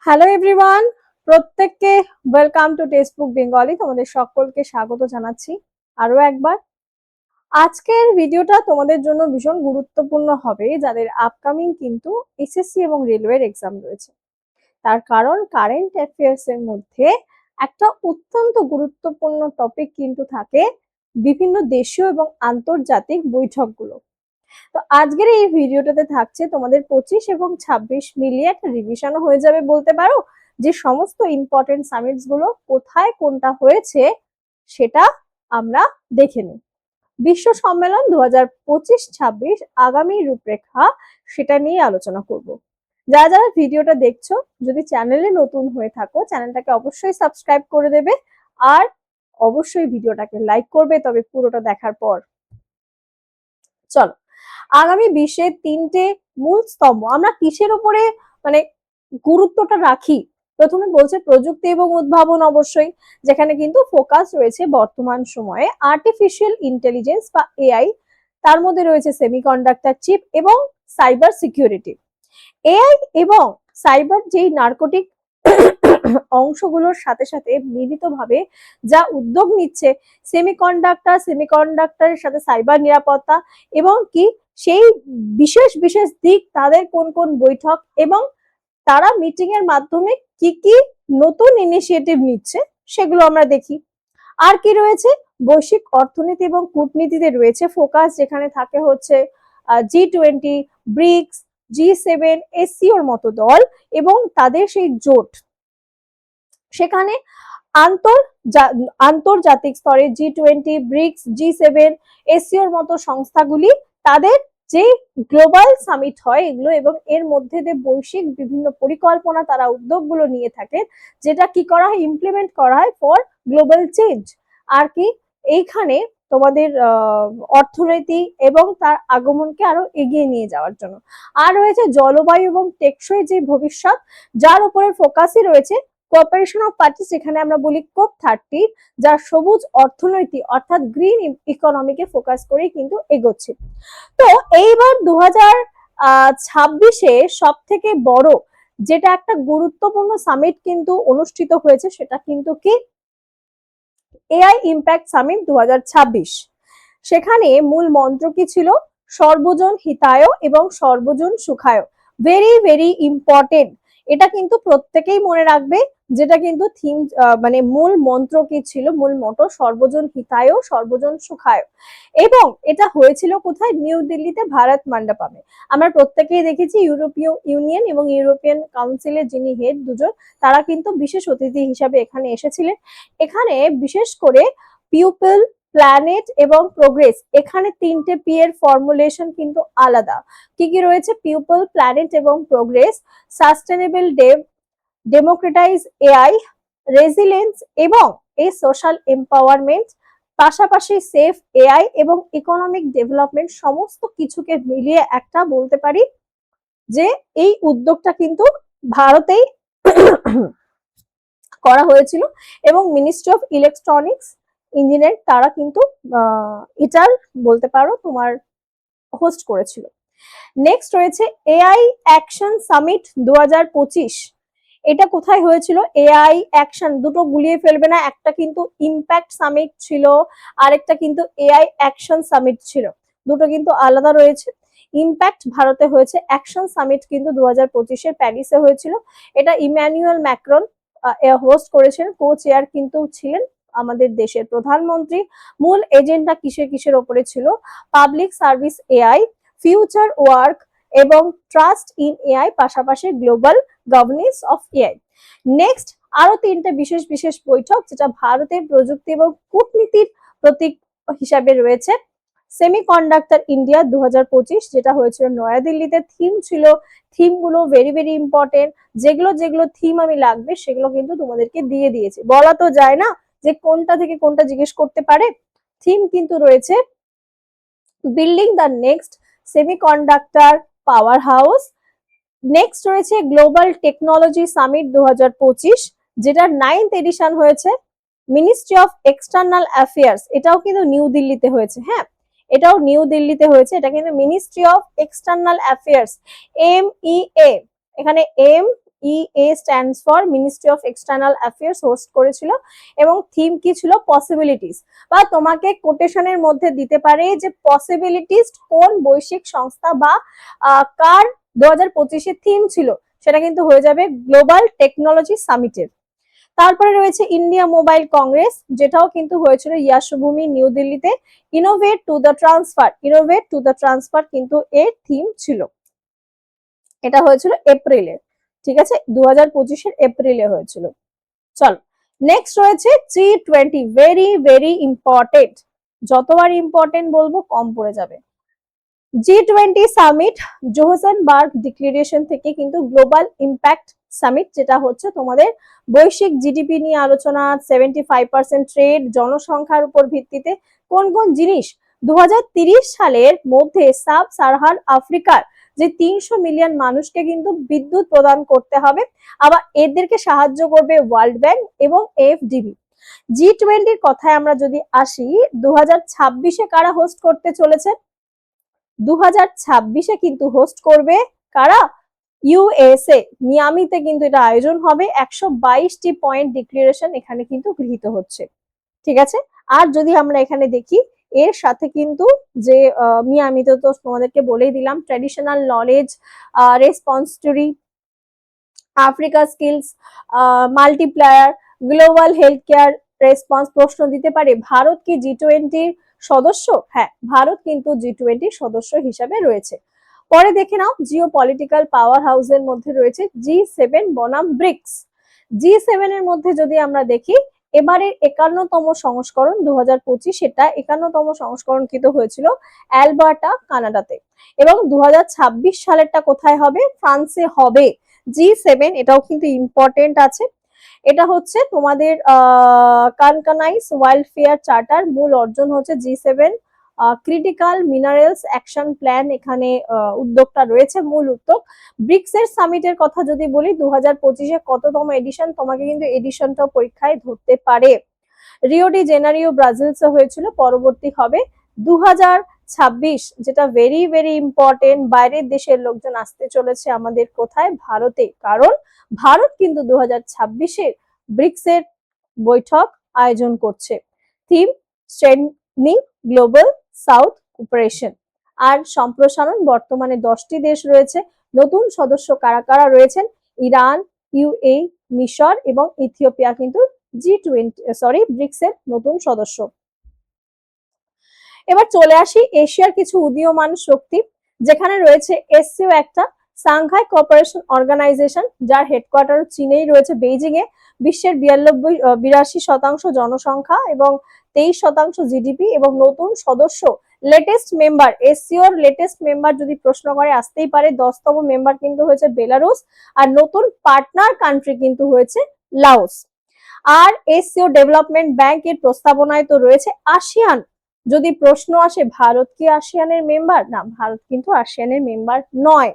Hello everyone, প্রত্যেককে welcome to textbook Bengali. তোমাদের সকলকে স্বাগত জানাচ্ছি আরো একবার। আজকের ভিডিওটা তোমাদের জন্য ভীষণ গুরুত্বপূর্ণ হবে যাদের আপকামিং কিন্তু এসএসসি এবং রেলওয়ের এক্সাম রয়েছে। তার কারণ কারেন্ট অ্যাফেয়ার্স এর মধ্যে একটা অত্যন্ত গুরুত্বপূর্ণ টপিক কিন্তু থাকে বিভিন্ন দেশীয় এবং আন্তর্জাতিক বৈঠকগুলো। তো আজকের এই ভিডিওটাতে থাকছে তোমাদের 25 এবং 26 মিলিয়ে একটা রিভিশনও হয়ে যাবে বলতে পারো, যে সমস্ত ইম্পর্টেন্ট সামিটস গুলো কোথায় কোনটা হয়েছে সেটা আমরা দেখে নিই। বিশ্ব সম্মেলন 2025-26 আগামী রূপরেখা সেটা নিয়ে আলোচনা করব। যারা যারা ভিডিওটা দেখছো, যদি চ্যানেলে নতুন হয়ে থাকো চ্যানেলটাকে অবশ্যই সাবস্ক্রাইব করে দেবে আর অবশ্যই ভিডিওটাকে লাইক করবে, তবে পুরোটা দেখার পর। চলো, আগামী বিশ্বের 3টে মূল স্তম্ভ আমরা কিসের উপরে মানে গুরুত্বটা রাখি। প্রথমে বলছে প্রযুক্তি এবং উদ্ভাবন, অবশ্যই, যেখানে কিন্তু ফোকাস রয়েছে বর্তমান সময়ে আর্টিফিশিয়াল ইন্টেলিজেন্স বা এআই, তার মধ্যে রয়েছে সেমিকন্ডাক্টর চিপ এবং সাইবার সিকিউরিটি। এআই এবং সাইবার যেই নার্কোটিক অংশগুলোর সাথে সাথে মিলিতভাবে যা উদ্যোগ নিচ্ছে, সেমিকন্ডাক্টরের সাথে সাইবার নিরাপত্তা এবং কি সেই বিশেষ বিশেষ দিক, তাদের কোন কোন বৈঠক এবং তারা মিটিং এর মাধ্যমে কি কি নতুন ইনিশিয়েটিভ নিচ্ছে সেগুলো আমরা দেখি। আর কি রয়েছে, বৈশ্বিক অর্থনীতি এবং কূটনীতিতে রয়েছে ফোকাস, যেখানে থাকে হচ্ছে G20, ব্রিক্স, G7, এসসিওর মতো দল এবং তাদের সেই জোট। সেখানে আন্তর্জাতিক স্তরে G20, ব্রিক্স, G7, এসসিওর মতো সংস্থাগুলি তাদের যে গ্লোবাল সামিট হয় এগুলো, এবং এর মধ্যে দিয়ে বৈশ্বিক বিভিন্ন পরিকল্পনা তারা উদ্যোগগুলো নিয়ে থাকে, যেটা কি করা হয়, ইমপ্লিমেন্ট করা হয় ফর গ্লোবাল চেঞ্জ। আর কি এইখানে তোমাদের অর্থনীতি এবং তার আগমনকে আরো এগিয়ে নিয়ে যাওয়ার জন্য। আর রয়েছে জলবায়ু এবং টেকসই যে ভবিষ্যৎ, যার উপরে ফোকাসই রয়েছে কোঅপারেশন অফ পার্টিস, যেখানে আমরা বলি COP30, যা সবুজ অর্থনীতি অর্থাৎ গ্রিন ইকোনমিকে ফোকাস করে কিন্তু এগোচ্ছে। তো এইবার 2026-এ সব থেকে বড় যেটা একটা গুরুত্বপূর্ণ সামিট কিন্তু অনুষ্ঠিত হয়েছে, সেটা কিন্তু কি এআই ইম্প্যাক্ট সামিট 2026। সেখানে মূল মন্ত্র কি ছিল, সর্বজন হিতায় এবং সর্বজন সুখায়। ভেরি ভেরি ইম্পর্টেন্ট, এটা কিন্তু প্রত্যেকেই মনে রাখবে, যেটা কিন্তু থিম মানে মূল মন্ত্র কি ছিল, মূল মোটো সর্বজন হিতায় সর্বজন সুখায়। এবং এটা হয়েছিল কোথায়, নিউ দিল্লিতে ভারত মণ্ডপমে। আমরা প্রত্যেকেই দেখেছি ইউরোপীয় ইউনিয়ন এবং ইউরোপিয়ান কাউন্সিলের যিনি হেড দুজন, তারা কিন্তু বিশেষ অতিথি হিসাবে এখানে এসেছিলেন। এখানে বিশেষ করে পিউপল, প্ল্যানেট এবং প্রোগ্রেস, এখানে 3টে পি এর ফর্মুলেশন কিন্তু আলাদা। কি কি রয়েছে, পিউপল, প্ল্যানেট এবং progress, sustainable democratise AI, resilience এবং এই সোশ্যাল এম্পাওয়ারমেন্ট, পাশাপাশি সেফ এআই এবং ইকোনমিক ডেভেলপমেন্ট, সমস্ত কিছুকে মিলিয়ে একটা বলতে পারি যে এই উদ্যোগটা কিন্তু ভারতেই করা হয়েছিল এবং মিনিস্ট্রি অফ ইলেকট্রনিক্স ইঞ্জিনিয়ার তারা কিন্তু এটার বলতে পারো তোমার হোস্ট করেছিল। নেক্সট রয়েছে এআই অ্যাকশন সামিট 2025। এটা কোথায় হয়েছিল, এআই অ্যাকশন, দুটো গুলিয়ে ফেলবে না, একটা কিন্তু ইম্প্যাক্ট সামিট ছিল, আরেকটা কিন্তু এআই অ্যাকশন সামিট ছিল, দুটো কিন্তু আলাদা রয়েছে। ইম্প্যাক্ট ভারতে হয়েছে, অ্যাকশন সামিট কিন্তু 2025-এর প্যারিসে হয়েছিল। এটা ইম্যানুয়েল ম্যাক্রন হোস্ট করেছেন, কো চেয়ার কিন্তু ছিলেন আমাদের দেশের প্রধানমন্ত্রী। মূল এজেন্ডা কিসের কিসের ওপরে ছিল, public service AI, future work এবং ট্রাস্ট ইন এআই, পাশাপাশি global governance of AI. Next আরো 3টে বিশেষ বিশেষ বৈঠক, যেটা ভারতের প্রযুক্তি এবং কূটনীতির প্রতীক হিসাবে রয়েছে। সেমিকন্ডাক্টর ইন্ডিয়া 2025, যেটা হয়েছিল নয়াদিল্লিতে। থিম ছিল, থিমগুলো ভেরি ভেরি ইম্পর্টেন্ট, যেগুলো যেগুলো থিম আমি লাগবে সেগুলো কিন্তু তোমাদেরকে দিয়ে দিয়েছি, বলা তো যায় না যে কোনটা থেকে কোনটা জিজ্ঞেস করতে পারে। থিম কিন্তু রয়েছে building the next semiconductor power house. Next রয়েছে গ্লোবাল টেকনোলজি সামিট 2025, যেটা 9th এডিশন হয়েছে মিনিস্ট্রি অফ এক্সটার্নাল অ্যাফেয়ার্স, এটাও কিন্তু নিউ দিল্লিতে হয়েছে। হ্যাঁ, এটাও নিউ দিল্লিতে হয়েছে, এটা কিন্তু ministry of external affairs, MEA, এখানে EA stands for ministry of external affairs host করেছিল এবং থিম কি ছিল পসিবিলিটিস, বা তোমাকে কোটেশনের মধ্যে দিতে পারে যে পসিবিলিটিস কোন বৈশ্বিক সংস্থা বা কার 2025 থিম ছিল, সেটা কিন্তু হয়ে যাবে গ্লোবাল টেকনোলজি সামিটের। তারপরে রয়েছে ইন্ডিয়া মোবাইল কংগ্রেস, যেটাও কিন্তু হয়েছিল ইয়াশভূমি নিউ দিল্লিতে। Innovate to the transfer, innovate to the transfer কিন্তু এর থিম ছিল। এটা হয়েছিল এপ্রিলে, ঠিক আছে, 2025 এপ্রিলে হয়েছিল। চলো নেক্সট রয়েছে G20, ভেরি ভেরি ইম্পর্টেন্ট, যতবার ইম্পর্টেন্ট বলবো কম পড়ে যাবে। G20 সামিট, জোহান্সবার্গ ডিক্লারেশন থেকে কিন্তু গ্লোবাল ইম্প্যাক্ট সামিট, যেটা হচ্ছে তোমাদের বৈশ্বিক জিডিপি নিয়ে আলোচনা, 75% ট্রেড, জনসংখ্যার উপর ভিত্তিতে কোন কোন জিনিস 2030 সালের মধ্যে সাব সাহারান আফ্রিকার যে 300 মিলিয়ন মানুষকে কিন্তু বিদ্যুৎ প্রদান করতে হবে, আবার এদেরকে সাহায্য করবে ওয়ার্ল্ড ব্যাংক এবং এফডিবি। G20 কথায় আমরা যদি আসি, 2026 কারা হোস্ট করতে চলেছে? 2026 কিন্তু হোস্ট করবে কারা? ইউএসএ, মিয়ামিতে কিন্তু এটা আয়োজন হবে। 122টি পয়েন্ট ডিক্লারেশন এখানে কিন্তু গৃহীত হচ্ছে, ঠিক আছে। আর যদি আমরা এখানে দেখি, এর সাথে কিন্তু যে মিয়ামিতে তো তোমাদেরকে বলেই দিলাম, traditional knowledge, repository, Africa skills, multiplier, global health care response প্রশ্ন দিতে পারে। ভারত কি G20 সদস্য? হ্যাঁ, ভারত কিন্তু G20 সদস্য হিসাবে রয়েছে। পরে দেখে নাও, জিও পলিটিক্যাল পাওয়ার হাউসের মধ্যে রয়েছে G7 বনাম ব্রিক্স। G7 এর মধ্যে যদি আমরা দেখি, এবারের 51তম সংস্করণ 2025, এটা 51তম সংস্করণ কিন্তু হয়েছিল অ্যালবার্টা কানাডাতে, এবং 2026 সালেরটা কোথায় হবে? ফ্রান্সে হবে। G7 এটাও কিন্তু ইম্পর্টেন্ট আছে। এটা হচ্ছে তোমাদের কানকানাইস ওয়েলফেয়ার চার্টার, মূল অর্জন হচ্ছে G7 critical minerals action plan, এখানে উদ্যোগটা রয়েছে, মূল উদ্যোগ। ব্রিক্স এর সামিটের কথা যদি বলি, 2025 কততম এডিশন, তোমাকে কিন্তু এডিশনটাও পরীক্ষায় ধরতে পারে। রিও ডি জেনারিও ব্রাজিলসে হয়েছিল, পরবর্তী হবে 2026, যেটা ভেরি ভেরি ইম্পর্টেন্ট। বাইরের দেশের লোকজন আসতে চলেছে আমাদের কোথায়? ভারতে, কারণ ভারত কিন্তু 2026 ব্রিক্স এর বৈঠক আয়োজন করছে। Theme strengthening global south cooperation. আর সম্প্রসারণ, বর্তমানে 10টি দেশ রয়েছে, নতুন সদস্য কারা কারা রয়েছেন? ইরান, ইউএই, মিশর এবং ইথিওপিয়া কিন্তু ব্রিক্স এর নতুন সদস্য। এবার চলে আসি এশিয়ার কিছু উদীয়মান শক্তি, যেখানে রয়েছে এসসিও, একটা সাংঘাই কোঅপারেশন অর্গানাইজেশন, যার হেডকোয়ার্টার চীনেই রয়েছে, বেইজিং এ। বিশ্বের 82% জনসংখ্যা এবং 23% জিডিপি, এবং নতুন সদস্য, লেটেস্ট মেম্বার, এসসিওর লেটেস্ট মেম্বার যদি প্রশ্ন করে আসতেই পারে, 10তম মেম্বার কিন্তু হয়েছে বেলারুস, আর নতুন পার্টনার কান্ট্রি কিন্তু হয়েছে লাওস। আর এসসিও ডেভেলপমেন্ট ব্যাংক এর প্রস্তাবনায় তো রয়েছে আসিয়ান। যদি প্রশ্ন আসে ভারত কি আসিয়ানের মেম্বার? না, ভারত কিন্তু আসিয়ানের মেম্বার নয়।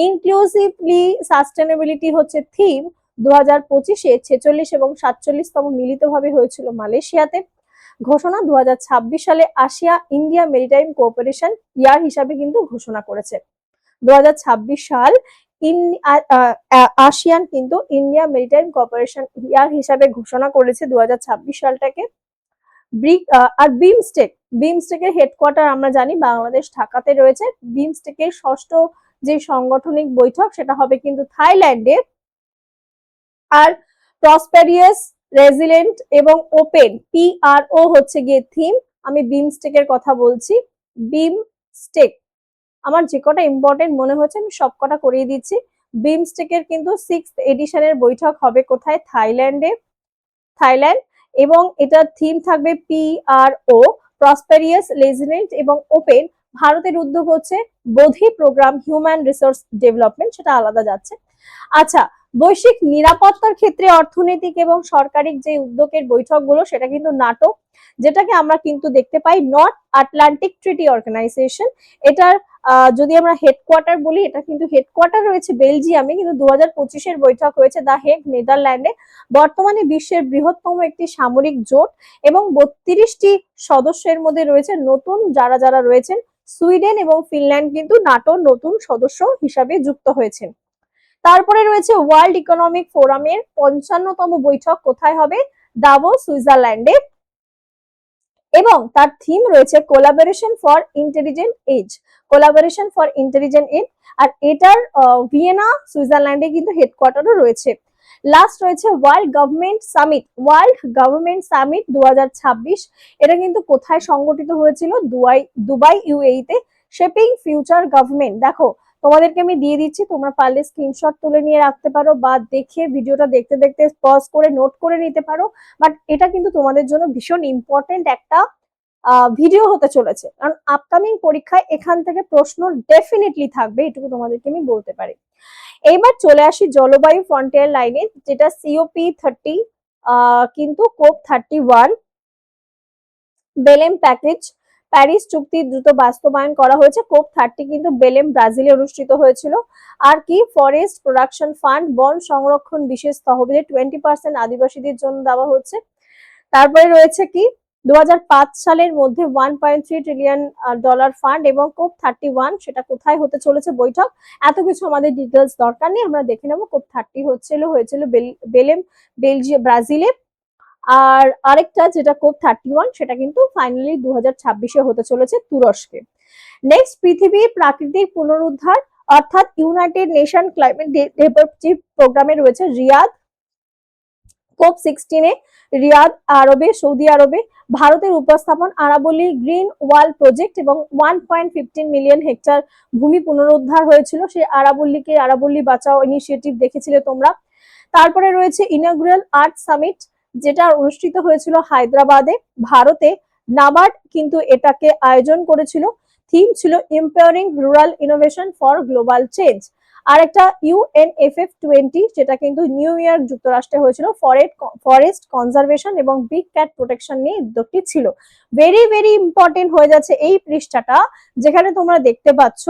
ইনক্লুসিভলি সাস্টেনেবিলিটি হচ্ছে থিম, 2025-এ 46 এবং 47তম মিলিতভাবে হয়েছিল মালয়েশিয়াতে। ঘোষণা 2026 সালে আসিয়া ইন্ডিয়া মেরিটাইম কোঅপারেশন ইয়ার হিসাবে কিন্তু ঘোষণা করেছে। 2026 সাল আসিয়ান কিন্তু ইন্ডিয়া মেরিটাইম কোঅপারেশন ইয়ার হিসাবে ঘোষণা করেছে 2026 সালটাকে। আর বিমস্টেকের হেডকোয়ার্টার আমরা জানি বাংলাদেশ ঢাকাতে রয়েছে। বিমস্টেকের ষষ্ঠ যে সাংগঠনিক বৈঠক সেটা হবে কিন্তু থাইল্যান্ডে। আর প্রসপেরিয়াস, রেজিলেন্ট এবং ওপেন, PRO হচ্ছে গিয়ে থিম। আমি বিমস্টেকের কথা বলছি। বিমস্টেক আমার যে কটা ইম্পর্টেন্ট মনে হচ্ছে আমি সব কটা করিয়ে দিচ্ছি। বিমস্টেকের কিন্তু 6th এডিশনের বৈঠক হবে কোথায়? থাইল্যান্ড, এবং এটার থিম থাকবে PRO, প্রসপেরিয়াস, রেজিলেন্ট এবং ওপেন। ভারতের উদ্যোগ হচ্ছে বোধি প্রোগ্রাম, হিউম্যান রিসোর্স ডেভেলপমেন্ট, সেটা আলাদা যাচ্ছে। আচ্ছা, বৈশ্বিক নিরাপত্তার ক্ষেত্রে অর্থনৈতিক এবং সরকারি যে উদ্যোগের বৈঠকগুলো, সেটা কিন্তু নাটো, যেটাকে আমরা কিন্তু দেখতে পাই নর্থ আটলান্টিক ট্রিটি অর্গানাইজেশন। এটার যদি আমরা হেডকোয়ার্টার বলি, এটা কিন্তু হেডকোয়ার্টার রয়েছে বেলজিয়ামে, কিন্তু 2025-এর বৈঠক হয়েছে দা হেগ, নেদারল্যান্ডে। বর্তমানে বিশ্বের বৃহত্তম একটি সামরিক জোট, এবং 32টি সদস্যের মধ্যে রয়েছে নতুন যারা যারা রয়েছেন সুইডেন এবং ফিনল্যান্ড কিন্তু নাটোর নতুন সদস্য হিসাবে যুক্ত হয়েছেন। তারপরে রয়েছে ওয়ার্ল্ড ইকোনমিক ফোরামের 55তম বৈঠক কোথায় হবে? দাভোস, সুইজারল্যান্ডে, এবং তার থিম রয়েছে collaboration for intelligent age, collaboration for intelligent age. আর এটার ভিয়েনা, সুইজারল্যান্ডে কিন্তু হেডকোয়ার্টারও রয়েছে। লাস্ট রয়েছে world government summit, world government summit 2026। এটা কিন্তু কোথায় সংগঠিত হয়েছিল? দুবাই ইউএই তে। শেপিং ফিউচার গভর্নমেন্ট, দেখো তোমাদেরকে আমি দিয়ে দিচ্ছি, তোমরা পারলে স্ক্রিনশট তুলে নিয়ে রাখতে পারো বা দেখে ভিডিওটা দেখতে দেখতে পজ করে নোট করে নিতে পারো। বাট এটা কিন্তু তোমাদের জন্য ভীষণ ইম্পর্টেন্ট একটা ভিডিও হতে চলেছে, কারণ আপকামিং পরীক্ষায় এখান থেকে প্রশ্ন ডেফিনেটলি থাকবে, এটুকু তোমাদেরকে আমি বলতে পারি। এইবার চলে আসি জলবায়ু ফ্রন্টিয়ার লাইনে, যেটা COP30 কিন্তু COP31 বেলেম প্যাকেজ, প্যারিস চুক্তি দ্রুত বাস্তবায়ন করা হয়েছে। COP30 কিন্তু বেলেম, ব্রাজিলে অনুষ্ঠিত হয়েছিল। আর কি? ফরেস্ট প্রোডাকশন ফান্ড, বন সংরক্ষণ বিশেষ তহবিলে 20% আদিবাসীদের জন্য দেওয়া হচ্ছে। তারপরে রয়েছে কি? 2005 সালের মধ্যে $1.3 ট্রিলিয়ন ফান্ড, এবং COP31 সেটা কোথায় হতে চলেছে বৈঠক, এত কিছু আমাদের ডিটেলস দরকার নেই, আমরা দেখে নেবো। COP30 হয়েছিল বেলেম, ব্রাজিলে। আর আরেকটা যেটা COP31 সেটা কিন্তু ফাইনালি 2026-এ হতে চলেছে তুরস্কে। নেক্সট, পৃথিবীর প্রাকৃতিক পুনরুদ্ধার অর্থাৎ ইউনাইটেড নেশন ক্লাইমেট ডেভেলপমেন্ট প্রোগ্রামে রয়েছে রিয়াদ, COP16-এ রিয়াদ, সৌদি আরবে। ভারতের উপস্থাপন আরাবল্লী গ্রিন ওয়াল প্রজেক্ট, এবং 1.15 মিলিয়ন হেক্টর ভূমি পুনরুদ্ধার হয়েছিল। সেই আরাবল্লী বাঁচাও ইনিশিয়েটিভ দেখেছিলে তোমরা। তারপরে রয়েছে ইনঅগ্রাল আর্থ সামিট, যেটা অনুষ্ঠিত হয়েছিল হায়দ্রাবাদে, ভারতে। নাবার্ড কিন্তু এটাকে আয়োজন করেছিল। থিম ছিল empowering rural innovation for global change. আর একটা UNFF20, যেটা কিন্তু নিউ ইয়র্ক যুক্তরাষ্ট্রে হয়েছিল, ফরেস্ট কনজারভেশন এবং বিগ ক্যাট প্রোটেকশন নিয়ে উদ্যোগটি ছিল। ভেরি ভেরি ইম্পর্টেন্ট হয়ে যাচ্ছে এই পৃষ্ঠাটা, যেখানে তোমরা দেখতে পাচ্ছ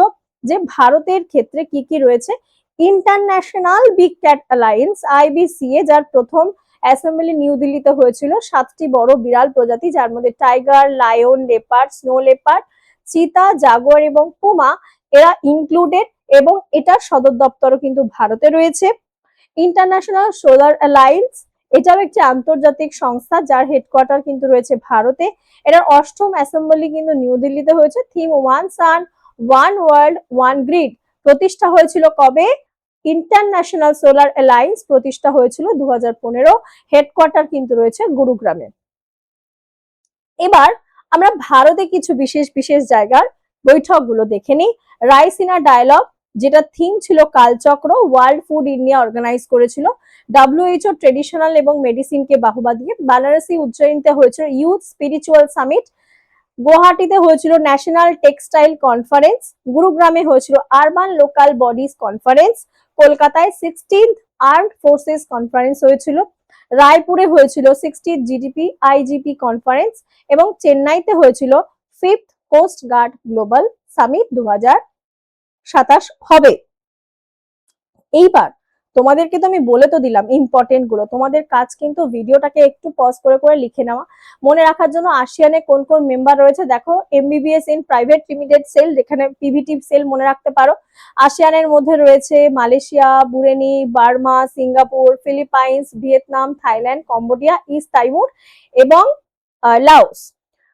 যে ভারতের ক্ষেত্রে কি কি রয়েছে। International big cat alliance IBCA, যার প্রথম অ্যাসেম্বলি নিউ দিল্লিতে হয়েছিল। 7টি বড় বিড়াল প্রজাতি, যার মধ্যে tiger, lion, leopard, snow leopard, চিতা, জাগুয়ার এবং পুমা, এরা ইনক্লুডেড, এবং এটার সদর দপ্তরও কিন্তু ভারতে রয়েছে। ইন্টারন্যাশনাল সোলার অ্যালায়েন্স, এটাও একটি আন্তর্জাতিক সংস্থা, যার হেডকোয়ার্টার কিন্তু রয়েছে ভারতে। এটার 8ম অ্যাসেম্বলি কিন্তু নিউ দিল্লিতে হয়েছে। Theme one sun, one world, one grid. প্রতিষ্ঠা হয়েছিল কবে? ইন্টারন্যাশনাল সোলার অ্যালায়েন্স প্রতিষ্ঠা হয়েছিল 2015। হেডকোয়ার্টার কিন্তু রয়েছে গুরুগ্রামে। এবার আমরা ভারতে কিছু বিশেষ বিশেষ জায়গার বৈঠকগুলো দেখে নিই। রাইসিনা ডায়ালগ, যেটা থিম ছিল কালচক্র, ওয়ার্ল্ড ফুড ইন্ডিয়া অর্গানাইজ করেছিল। WHO ট্রেডিশনাল এবং মেডিসিনকে বাহবা দিয়ে। বানারসি উজ্জয়িনীতে হয়েছিল ইউথ স্পিরিচুয়াল সামিট। গুয়াহাটিতে হয়েছিল ন্যাশনাল টেক্সটাইল কনফারেন্স। গুরুগ্রামে হয়েছিল আরবান লোকাল বডিজ কনফারেন্স। কলকাতায় 16th আর্মড ফোর্সেস কনফারেন্স হয়েছিল। রায়পুরে হয়েছিল 60th GDP IGP কনফারেন্স, এবং চেন্নাইতে হয়েছিল 5th coast guard global summit 2027 হবে। এইবার তোমাদেরকে তো আমি বলে তো দিলাম ইম্পর্টেন্ট গুলো, তোমাদের কাজ কিন্তু ভিডিওটাকে একটু পজ করে করে লিখে নেওয়া, মনে রাখার জন্য। আসিয়ানে কোন কোন মেম্বার রয়েছে দেখো। MBBS in private limited cell, যেখানে PVT সেল মনে রাখতে পারো। আসিয়ানের মধ্যে রয়েছে Malaysia, Brunei, Burma, Singapore, Philippines, Vietnam, Thailand, Cambodia, East Timor এবং লাওস।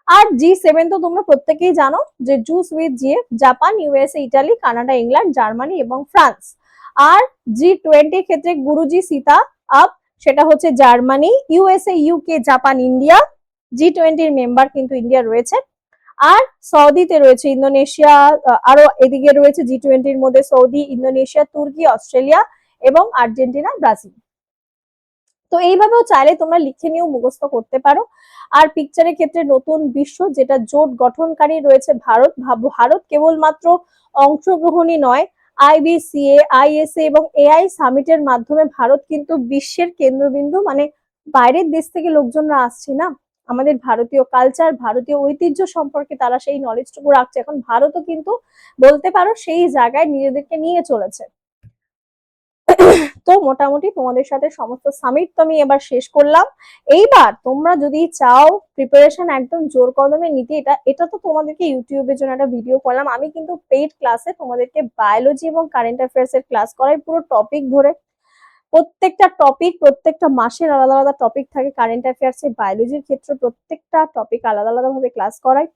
আর G7 তো তোমরা প্রত্যেকেই জানো, যে juice with GF, Japan, USA, Italy, Canada, England, Germany এবং ফ্রান্স। আর G20 ক্ষেত্রে গুরুজি সীতা আপ, সেটা হচ্ছে Germany, USA, UK, Japan, India. G20-র মেম্বার কিন্তু ইন্ডিয়া রয়েছে। আর সৌদিতে রয়েছে ইন্দোনেশিয়া, আরো এদিকে রয়েছে G20-র মধ্যে সৌদি, ইন্দোনেশিয়া, তুর্কি, অস্ট্রেলিয়া এবং আর্জেন্টিনা, ব্রাজিল। তো এইভাবেও চাইলে তোমরা লিখে নিয়েও মুখস্থ করতে পারো। আর পিকচারের ক্ষেত্রে নতুন বিশ্ব, যেটা জোট গঠনকারী রয়েছে ভারত। ভারত কেবলমাত্র অংশগ্রহণই নয়, IBCA, ISA এবং AI সামিটের মাধ্যমে ভারত কিন্তু বিশ্বের কেন্দ্রবিন্দু, মানে বাইরের দেশ থেকে লোকজনরা আসছে না, আমাদের ভারতীয় কালচার, ভারতীয় ঐতিহ্য সম্পর্কে তারা সেই নলেজটুকু রাখছে। এখন ভারতও কিন্তু বলতে পারো সেই জায়গায় নিজেদেরকে নিয়ে চলেছে। তো মোটামুটি তোমাদের সাথে সমস্ত সামিট তো আমি এবার শেষ করলাম। এইবার তোমরা যদি চাও প্রিপারেশন একদম জোর কদমে নিতে, এটা তো তোমাদেরকে ইউটিউবের জন্য একটা ভিডিও করলাম, আমি কিন্তু পেইড ক্লাসে তোমাদেরকে বায়োলজি এবং কারেন্ট অ্যাফেয়ার্স এর ক্লাস করাই, পুরো টপিক ধরে। প্রত্যেকটা টপিক, প্রত্যেকটা মাসের আলাদা আলাদা টপিক থাকে। কারেন্ট অ্যাফেয়ার্স এর বায়োলজির ক্ষেত্রে প্রত্যেকটা টপিক আলাদা আলাদা ভাবে ক্লাস করাই।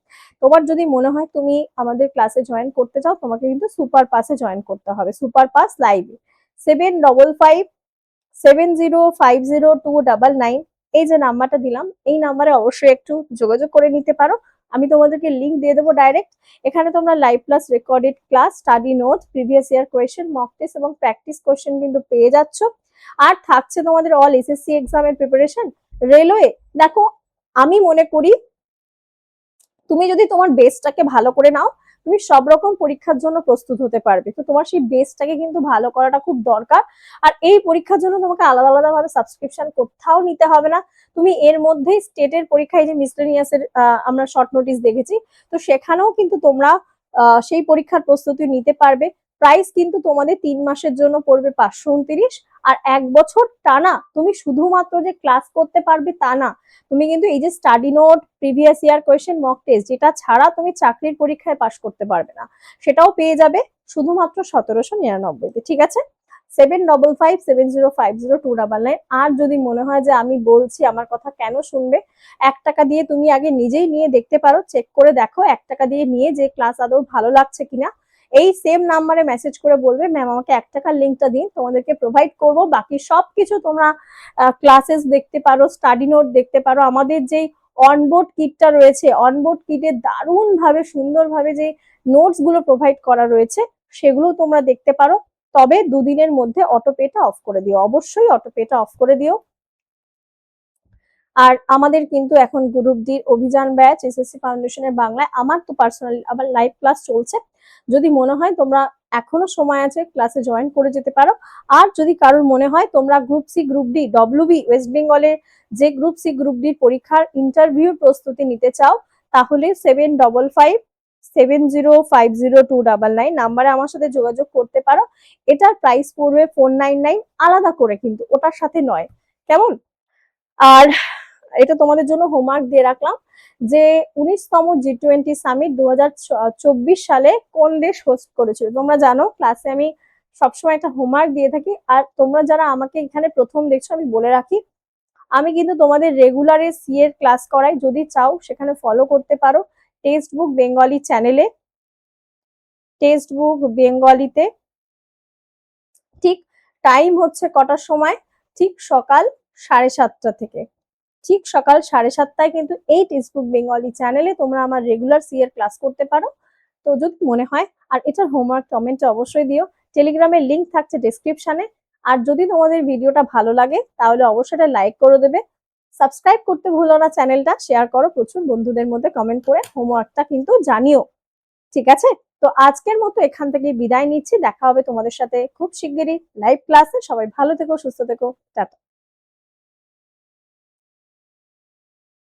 তোমার যদি মনে হয় তুমি আমাদের ক্লাসে জয়েন করতে চাও, তোমাকে কিন্তু সুপার পাসে জয়েন করতে হবে, সুপার পাস লাইভে। 7557050299 এই যে নাম্বারটা দিলাম, এই নাম্বারে অবশ্যই একটু যোগাযোগ করে নিতে পারো। আমি তোমাদেরকে লিংক দিয়ে দেবো ডাইরেক্ট। এখানে তোমরা live class, recorded class, study note, previous year question, mock test এবং প্র্যাকটিস কোয়েশ্চেন কিন্তু পেয়ে যাচ্ছ। আর থাকছে তোমাদের অল এসএসসি এক্সামের প্রিপারেশন। রেলওয়ে, দেখো আমি মনে করি তুমি যদি তোমার বেসটাকে ভালো করে নাও, তুমি সব রকম পরীক্ষার জন্য প্রস্তুত হতে পারবে। তো তোমার সেই বেসটাকে কিন্তু ভালো করাটা খুব দরকার। আর এই পরীক্ষার জন্য তোমাকে আলাদা আলাদা ভাবে সাবস্ক্রিপশন কোথাও নিতে হবে না। তুমি এর মধ্যেই স্টেটের পরীক্ষায় যে মিসলেনিয়াস এর আমরা শর্ট নোটিস দেখেছি, তো সেখানেও কিন্তু তোমরা সেই পরীক্ষার প্রস্তুতি নিতে পারবে। প্রাইস কিন্তু তোমাদের 3 মাসের জন্য পড়বে 529, আর 1 বছর টানা তুমি শুধুমাত্র যে ক্লাস করতে পারবে তা না, তুমি কিন্তু এই যে study note, previous year question, mock test, যেটা ছাড়া তুমি চাকরির পরীক্ষায় পাশ করতে পারবে না, সেটাও পেয়ে যাবে শুধুমাত্র 1799-তে। ঠিক আছে, 7557050299। আর যদি মনে হয় যে আমি বলছি আমার কথা কেন শুনবে, 1 টাকা দিয়ে তুমি আগে নিজেই নিয়ে দেখতে পারো, চেক করে দেখো 1 টাকা দিয়ে নিয়ে যে ক্লাস আদৌ ভালো লাগছে কিনা। এই সেম নাম্বারে মেসেজ করে বলবে ম্যাম আমাকে 1 টাকার লিঙ্কটা দিন, তোমাদেরকে প্রোভাইড করব। বাকি সবকিছু তোমরা ক্লাসেস দেখতে পারো, স্টাডি নোট দেখতে পারো। আমাদের যেই অনবোর্ড কিটটা রয়েছে, অনবোর্ড কিটে দারুণ ভাবে সুন্দর ভাবে যে নোটস গুলো প্রোভাইড করা রয়েছে, সেগুলো তোমরা দেখতে পারো। তবে 2 দিনের মধ্যে অটোপেটা অফ করে দিও, অবশ্যই অটোপেটা অফ করে দিও। আর আমাদের কিন্তু এখন গ্রুপ ডির অভিযান ব্যাচ এসএসসি ফাউন্ডেশনের বাংলায় আমার তো পার্সোনালি আবার লাইভ ক্লাস চলছে। যদি মনে হয় তোমরা এখনো সময় আছে, ক্লাসে জয়েন করে যেতে পারো। আর যদি কারোর মনে হয় তোমরা group C, group D, WB West বেঙ্গলের যে গ্রুপ সি, গ্রুপ ডির পরীক্ষার ইন্টারভিউ প্রস্তুতি নিতে চাও, তাহলে 7557050299 নাম্বারে আমার সাথে যোগাযোগ করতে পারো। এটার প্রাইস পড়বে 499 আলাদা করে, কিন্তু ওটার সাথে নয়, কেমন? আর এটা তোমাদের জন্য হোমওয়ার্ক দিয়ে রাখলাম যে 19তম G20 সামিট 2024 সালে কোন দেশ হোস্ট করেছিল। তোমরা জানো ক্লাসে আমি সবসময় একটা হোমওয়ার্ক দিয়ে থাকি। আর তোমরা যারা আমাকে এখানে প্রথম দেখছো, আমি বলে রাখি আমি কিন্তু তোমাদের রেগুলারে সি এর ক্লাস করাই, যদি চাও সেখানে ফলো করতে পারো টেক্সট বুক বেঙ্গলি চ্যানেলে, টেক্সট বুক বেঙ্গলিতে। ঠিক টাইম হচ্ছে কটার সময়, ঠিক সকাল 7:30 থেকে। ঠিক সকাল 7:30টায় কিন্তু এই টেক্সটবুক বেঙ্গলি চ্যানেলে তোমরা আমার রেগুলার সি এর ক্লাস করতে পারো। তো যদি মনে হয়, আর এটার হোমওয়ার্ক কমেন্টে অবশ্যই দিও। টেলিগ্রামের লিংক থাকছে ডেসক্রিপশনে। আর যদি তোমাদের ভিডিওটা ভালো লাগে তাহলে অবশ্যই এটা লাইক করে দেবে, সাবস্ক্রাইব করতে ভুলো না চ্যানেলটা, শেয়ার করো প্রচুর বন্ধুদের মধ্যে, কমেন্ট করে হোমওয়ার্কটা কিন্তু জানিও। ঠিক আছে, তো আজকের মতো এখান থেকে বিদায় নিচ্ছি। দেখা হবে তোমাদের সাথে খুব শিগগিরই লাইভ ক্লাসে। সবাই ভালো থেকো, সুস্থ থেকো, টাটা।